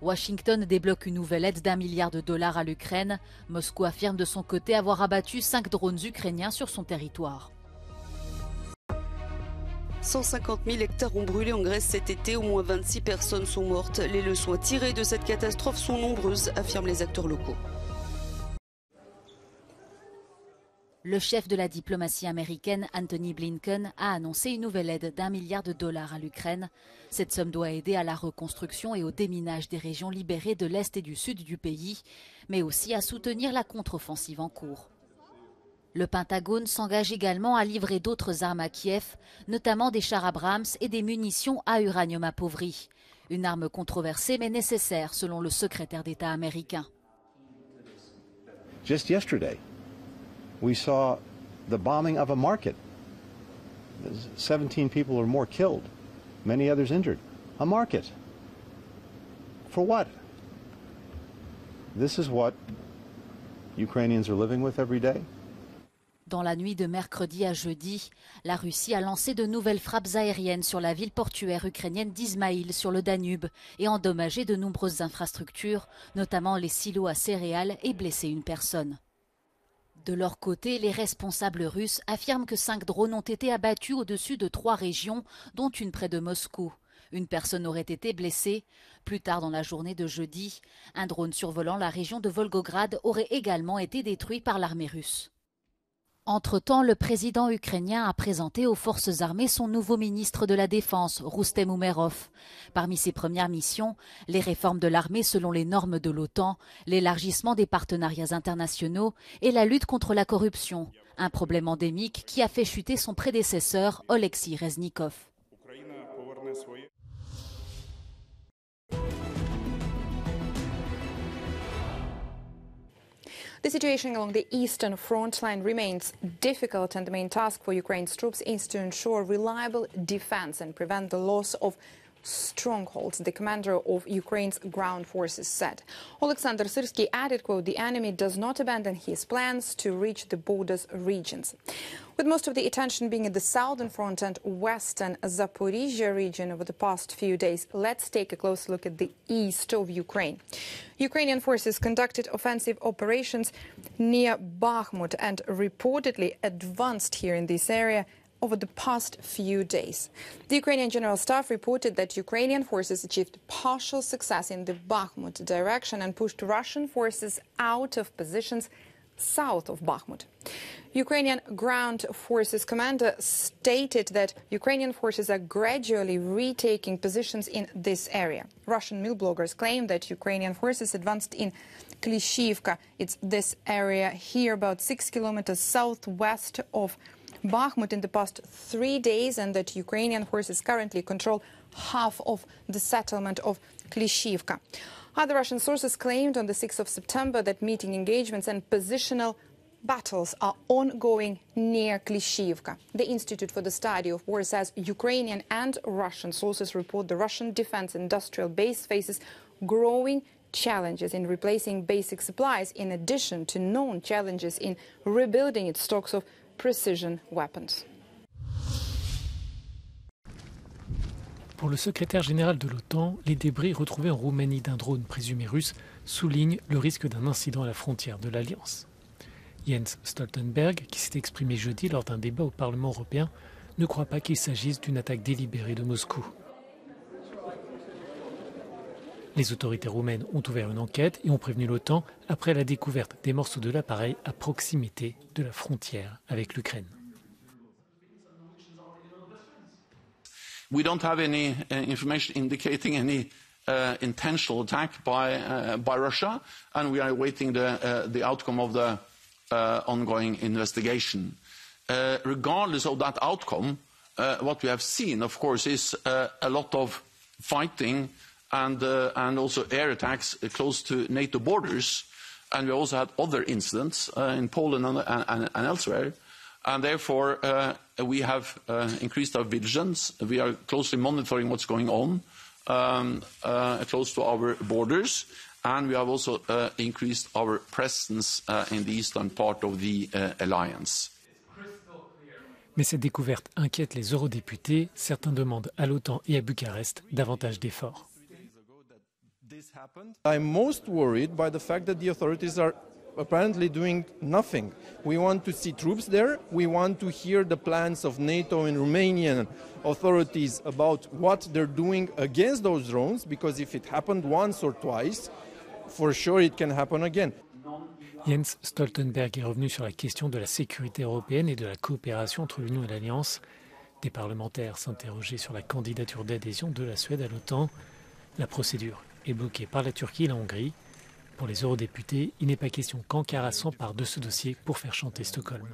Washington débloque une nouvelle aide d'1 milliard de dollars à l'Ukraine. Moscou affirme de son côté avoir abattu 5 drones ukrainiens sur son territoire. 150 000 hectares ont brûlé en Grèce cet été, au moins 26 personnes sont mortes. Les leçons à tirer de cette catastrophe sont nombreuses, affirment les acteurs locaux. Le chef de la diplomatie américaine, Antony Blinken, a annoncé une nouvelle aide d'1 milliard de dollars à l'Ukraine. Cette somme doit aider à la reconstruction et au déminage des régions libérées de l'Est et du Sud du pays, mais aussi à soutenir la contre-offensive en cours. Le Pentagone s'engage également à livrer d'autres armes à Kiev, notamment des chars Abrams et des munitions à uranium appauvri. Une arme controversée mais nécessaire selon le secrétaire d'État américain. Just yesterday, we saw the bombing of a market. 17 people or more killed, many others injured. A market. For what? This is what Ukrainians are living with every day. Dans la nuit de mercredi à jeudi, la Russie a lancé de nouvelles frappes aériennes sur la ville portuaire ukrainienne d'Izmaïl sur le Danube et endommagé de nombreuses infrastructures, notamment les silos à céréales, et blessé une personne. De leur côté, les responsables russes affirment que 5 drones ont été abattus au-dessus de 3 régions, dont une près de Moscou. Une personne aurait été blessée. Plus tard dans la journée de jeudi, un drone survolant la région de Volgograd aurait également été détruit par l'armée russe. Entre-temps, le président ukrainien a présenté aux forces armées son nouveau ministre de la Défense, Roustem Umerov. Parmi ses premières missions, les réformes de l'armée selon les normes de l'OTAN, l'élargissement des partenariats internationaux et la lutte contre la corruption, un problème endémique qui a fait chuter son prédécesseur, Oleksiy Reznikov. The situation along the eastern front line remains difficult, and the main task for Ukraine's troops is to ensure reliable defense and prevent the loss of strongholds, the commander of Ukraine's ground forces said. Oleksandr Syrsky added, quote, "The enemy does not abandon his plans to reach the borders regions." With most of the attention being at the southern front and western Zaporizhia region over the past few days, let's take a close look at the east of Ukraine. Ukrainian forces conducted offensive operations near Bakhmut and reportedly advanced here in this area over the past few days. The Ukrainian General Staff reported that Ukrainian forces achieved partial success in the Bakhmut direction and pushed Russian forces out of positions south of Bakhmut. Ukrainian Ground Forces commander stated that Ukrainian forces are gradually retaking positions in this area. Russian mill bloggers claim that Ukrainian forces advanced in Klishivka. It's this area here about 6 kilometers southwest of Bakhmut in the past 3 days, and that Ukrainian forces currently control half of the settlement of Klishivka. Other Russian sources claimed on the 6th of September that meeting engagements and positional battles are ongoing near Klishivka. The Institute for the Study of War says Ukrainian and Russian sources report the Russian defense industrial base faces growing challenges in replacing basic supplies, in addition to known challenges in rebuilding its stocks of precision weapons. Pour le secrétaire général de l'OTAN, les débris retrouvés en Roumanie d'un drone présumé russe soulignent le risque d'un incident à la frontière de l'Alliance. Jens Stoltenberg, qui s'est exprimé jeudi lors d'un débat au Parlement européen, ne croit pas qu'il s'agisse d'une attaque délibérée de Moscou. Les autorités roumaines ont ouvert une enquête et ont prévenu l'OTAN après la découverte des morceaux de l'appareil à proximité de la frontière avec l'Ukraine. We don't have any information indicating any intentional attack by Russia, and we are awaiting the outcome of the ongoing investigation. Regardless of that outcome, what we have seen, of course, is a lot of fighting and also air attacks close to NATO borders, and we also had other incidents in Poland and elsewhere. And therefore, we have increased our vigilance. We are closely monitoring what's going on close to our borders, and we have also increased our presence in the eastern part of the alliance. Mais cette découverte inquiète les eurodéputés. Certains demandent à l'OTAN et à Bucarest davantage d'efforts. I'm most worried by the fact that the authorities are apparently doing nothing. We want to see troops there. We want to hear the plans of NATO and Romanian authorities about what they're doing against those drones, because if it happened once or twice, for sure it can happen again. Jens Stoltenberg est revenu sur la question de la sécurité européenne et de la coopération entre l'Union et l'Alliance. Des parlementaires s'interrogeaient sur la candidature d'adhésion de la Suède à l'OTAN. La procédure est bloquée par la Turquie et la Hongrie. Pour les eurodéputés, il n'est pas question qu'Ankara s'empare de ce dossier pour faire chanter Stockholm.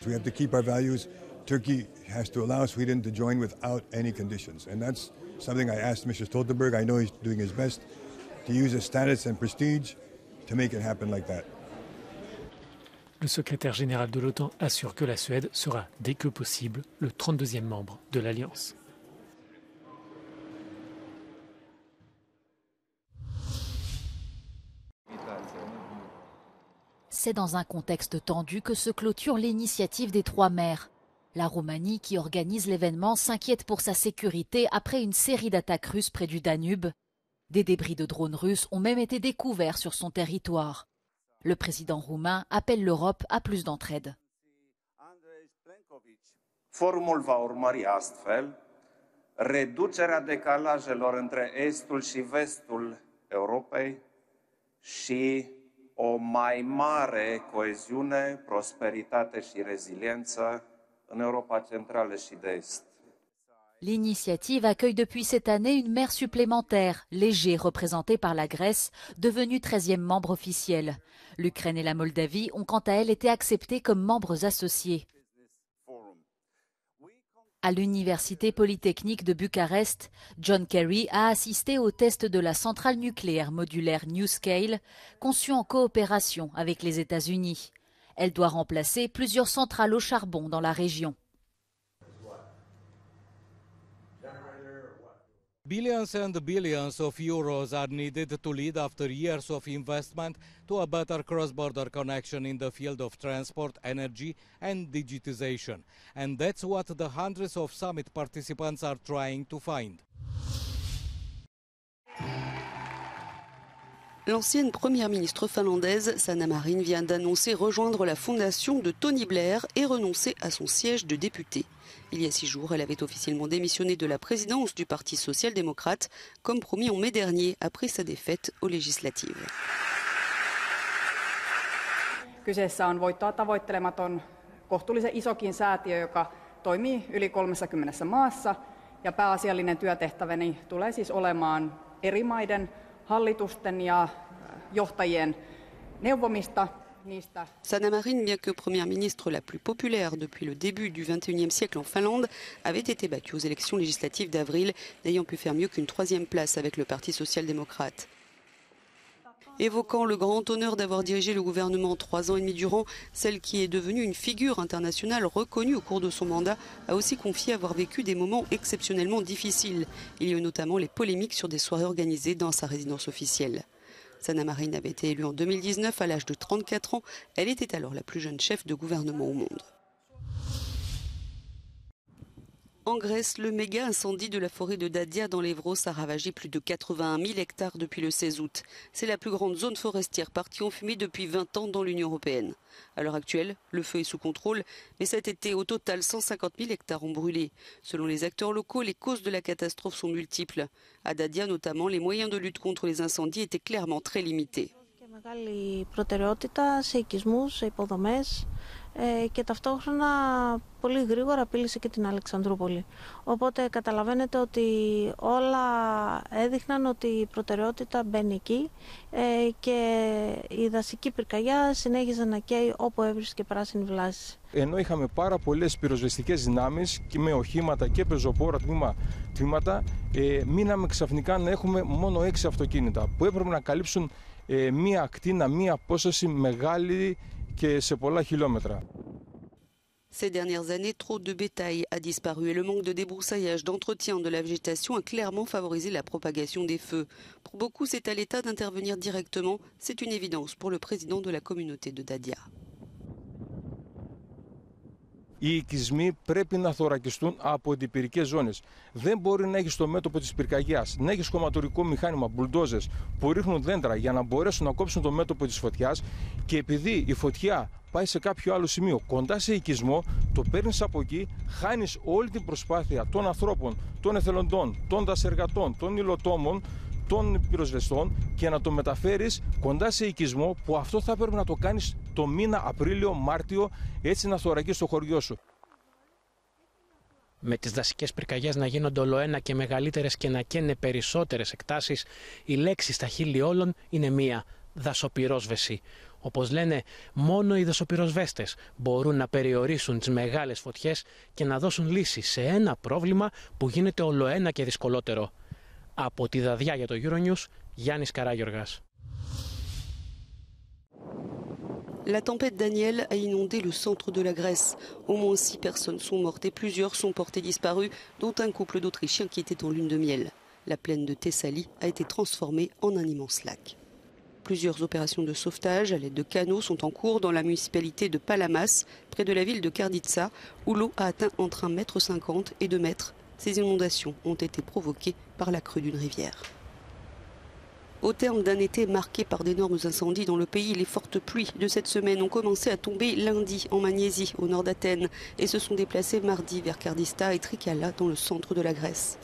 We have to keep our values. Turkey has to allow Sweden to join without any conditions. And that's something I asked Mr. Stoltenberg. I know he's doing his best to use his status and prestige to make it happen like that. Le secrétaire général de l'OTAN assure que la Suède sera, dès que possible, le 32e membre de l'Alliance. C'est dans un contexte tendu que se clôture l'initiative des 3 mers. La Roumanie, qui organise l'événement, s'inquiète pour sa sécurité après une série d'attaques russes près du Danube. Des débris de drones russes ont même été découverts sur son territoire. Le président roumain appelle l'Europe à plus d'entraide. Forumul va urmări astfel reducerea decalajelor între estul și vestul Europei și o mai mare coeziune, prosperitate și reziliență în Europa centrală și de est. L'initiative accueille depuis cette année une mer supplémentaire, l'Égée, représentée par la Grèce, devenue 13e membre officiel. L'Ukraine et la Moldavie ont quant à elles été acceptées comme membres associés. À l'Université polytechnique de Bucarest, John Kerry a assisté au test de la centrale nucléaire modulaire NuScale, conçue en coopération avec les États-Unis. Elle doit remplacer plusieurs centrales au charbon dans la région. Billions and billions of euros are needed to lead after years of investment to a better cross-border connection in the field of transport, energy and digitization. And that's what the hundreds of summit participants are trying to find. L'ancienne première ministre finlandaise, Sanna Marin, vient d'annoncer rejoindre la fondation de Tony Blair et renoncer à son siège de députée. Il y a 6 jours, elle avait officiellement démissionné de la présidence du Parti social-démocrate, comme promis en mai dernier, après sa défaite aux législatives. Kyseessä on voittoa tavoittelematon, kohtuullisen isokin säätiö, joka toimii yli 30 maassa, ja pääasiallinen työtehtäväni tulee siis olemaan eri maiden hallitusten ja johtajien neuvomista. Sanna Marin, bien que première ministre la plus populaire depuis le début du XXIe siècle en Finlande, avait été battue aux élections législatives d'avril, n'ayant pu faire mieux qu'une 3e place avec le Parti social-démocrate. Évoquant le grand honneur d'avoir dirigé le gouvernement 3 ans et demi durant, celle qui est devenue une figure internationale reconnue au cours de son mandat a aussi confié avoir vécu des moments exceptionnellement difficiles. Il y a eu notamment les polémiques sur des soirées organisées dans sa résidence officielle. Sanna Marin avait été élue en 2019 à l'âge de 34 ans. Elle était alors la plus jeune chef de gouvernement au monde. En Grèce, le méga incendie de la forêt de Dadia dans l'Evros a ravagé plus de 81 000 hectares depuis le 16 août. C'est la plus grande zone forestière partie en fumée depuis 20 ans dans l'Union européenne. À l'heure actuelle, le feu est sous contrôle, mais cet été, au total, 150 000 hectares ont brûlé. Selon les acteurs locaux, les causes de la catastrophe sont multiples. À Dadia notamment, les moyens de lutte contre les incendies étaient clairement très limités. Μεγάλη προτεραιότητα σε οικισμούς, σε υποδομές και ταυτόχρονα πολύ γρήγορα απείλησε και την Αλεξανδρούπολη. Οπότε καταλαβαίνετε ότι όλα έδειχναν ότι η προτεραιότητα μπαίνει εκεί και η δασική πυρκαγιά συνέχιζε να καίει όπου έβρισκε πράσινη βλάση. Ενώ είχαμε πάρα πολλές πυροσβεστικές δυνάμεις και με οχήματα και πεζοπόρα τμήματα, μείναμε ξαφνικά να έχουμε μόνο 6 αυτοκίνητα που έπρεπε να καλύψουν μία ακτίνα, μία απόσταση μεγάλη και σε πολλά χιλιόμετρα. Ces dernières années, trop de bétail a disparu et le manque de débroussaillage, d'entretien de la végétation a clairement favorisé la propagation des feux. Pour beaucoup, c'est à l'État d'intervenir directement. C'est une évidence pour le président de la communauté de Dadia. οι οικισμοί πρέπει να θωρακιστούν από αντιπυρικές ζώνες. Δεν μπορεί να έχεις στο μέτωπο της πυρκαγιάς, να έχεις κομματορικό μηχάνημα, μπουλντόζες που ρίχνουν δέντρα για να μπορέσουν να κόψουν το μέτωπο της φωτιάς και επειδή η φωτιά πάει σε κάποιο άλλο σημείο κοντά σε οικισμό, το παίρνεις από εκεί, χάνεις όλη την προσπάθεια των ανθρώπων, των εθελοντών, των δασεργατών, των υλοτόμων, των πυροσβεστών και να το μεταφέρεις κοντά σε οικισμό που αυτό θα πρέπει να το κάνεις το μήνα Απρίλιο-Μάρτιο, έτσι να θωρακίσεις το χωριό σου. Με τις δασικές πυρκαγιές να γίνονται ολοένα και μεγαλύτερες και να καίνε περισσότερες εκτάσεις, η λέξη στα χείλη όλων είναι μία: δασοπυρόσβεση. Όπως λένε, μόνο οι δασοπυροσβέστες μπορούν να περιορίσουν τις μεγάλες φωτιές και να δώσουν λύση σε ένα πρόβλημα που γίνεται ολοένα και δυσκολότερο. Από τη Δαδιά για το Euronews, Γιάννης Καράγιοργας. La tempête Daniel a inondé le centre de la Grèce. Au moins 6 personnes sont mortes et plusieurs sont portées disparues, dont un couple d'Autrichiens qui était en lune de miel. La plaine de Thessalie a été transformée en un immense lac. Plusieurs opérations de sauvetage à l'aide de canaux sont en cours dans la municipalité de Palamas, près de la ville de Karditsa, où l'eau a atteint entre 1,50 m et 2 m. Ces inondations ont été provoquées par la crue d'une rivière. Au terme d'un été marqué par d'énormes incendies dans le pays, les fortes pluies de cette semaine ont commencé à tomber lundi en Magnésie, au nord d'Athènes, et se sont déplacées mardi vers Karditsa et Trikala, dans le centre de la Grèce.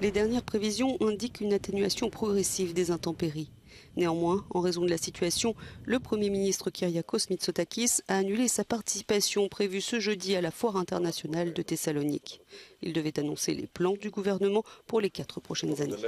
Les dernières prévisions indiquent une atténuation progressive des intempéries. Néanmoins, en raison de la situation, le Premier ministre Kyriakos Mitsotakis a annulé sa participation prévue ce jeudi à la Foire internationale de Thessalonique. Il devait annoncer les plans du gouvernement pour les 4 prochaines années.